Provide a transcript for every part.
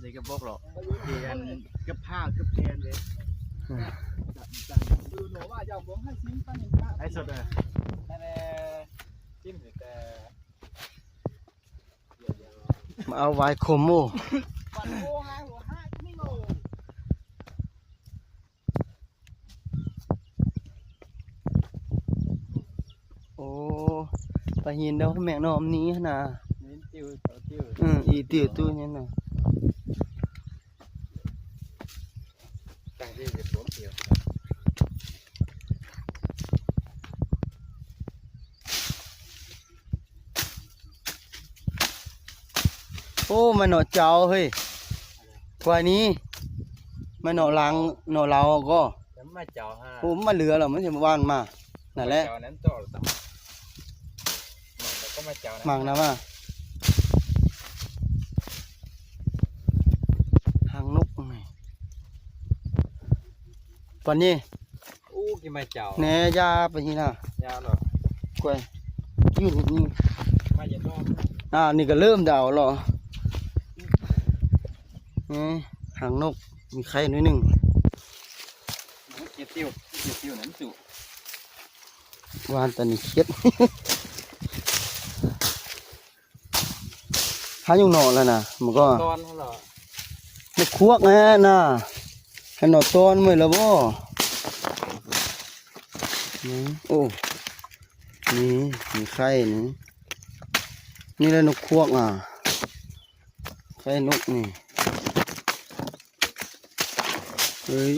ใส่กระบอกหรอกเทียนกับผ้ากับแทนเลยดูหนูว่าจะบอกให้ชิ้นปั้นผ้าไอ้สดเลยนั่นแหละจิ้มแต่ มาเอาไว้โคโม ปันโง่ห้าหัวห้าไม่โง่ โอ้ปลาหินเด้อแม่น้อมนี้นะ นี่ติ้วต่อติ้ว อีติ๋วตู้นี้น่ะ ตั้งที่จะสวมเกี่ยว โอ้มันหนอเจ้าเฮ้ยกว่านี้มันหนอลังหนอเราก็ แล้วมาเจ้าห้า โอ้มาเหลือแล้วมันสิมาว่านมานั่นแหละ เจ้านั้นต่อต่ำแล้วก็มาเจ้านั้น มังนะว่าหางนกนี่ปันนี้ อู้กี่มาเจ้า แหน่ยาไปนี่นะ ยาวหรอก ล้วยอยู่นี่ มาอย่าต้อง นี่ก็เริ่มดาวแล้วนี่หางนกมีไข่นิดหนึ่ง เก็บติ้วนั้นจุ วานตอนนี้เครียด หาอยู่หนอแล้วนะมันก็ ตอนนั่นหรอ ไม่ควักนะน่ะให้หนอต้นมือแล้วบ่นี่โอ้นี่มีไข่นี่นี่แหละนกควักไข่นกนี่เฮ้ย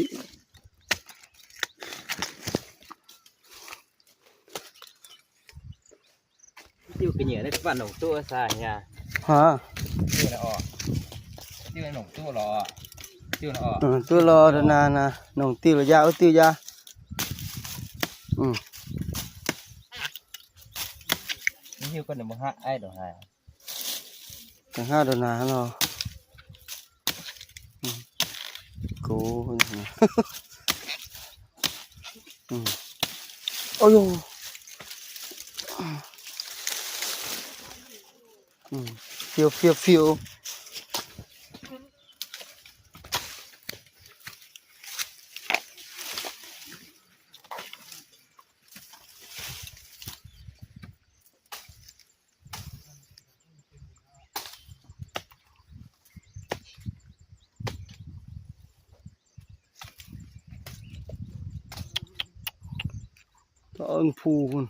ติ้วเป็นเหยื่อได้ปั่นหนุ่มตัวซาเนี่ย ฮะ ติ้วนะอ๋อติ้วหนุ่มตัวหรอติ้วนะอ๋อ ตัวรอดานนะน้องติ้วระยะติ้วยานี่ติ้วก็หนุ่มฮะไอ้ดอกฮะ แต่ห้าดนาเนาะกูโอ้ยฟิวตะเอิงพูคุณ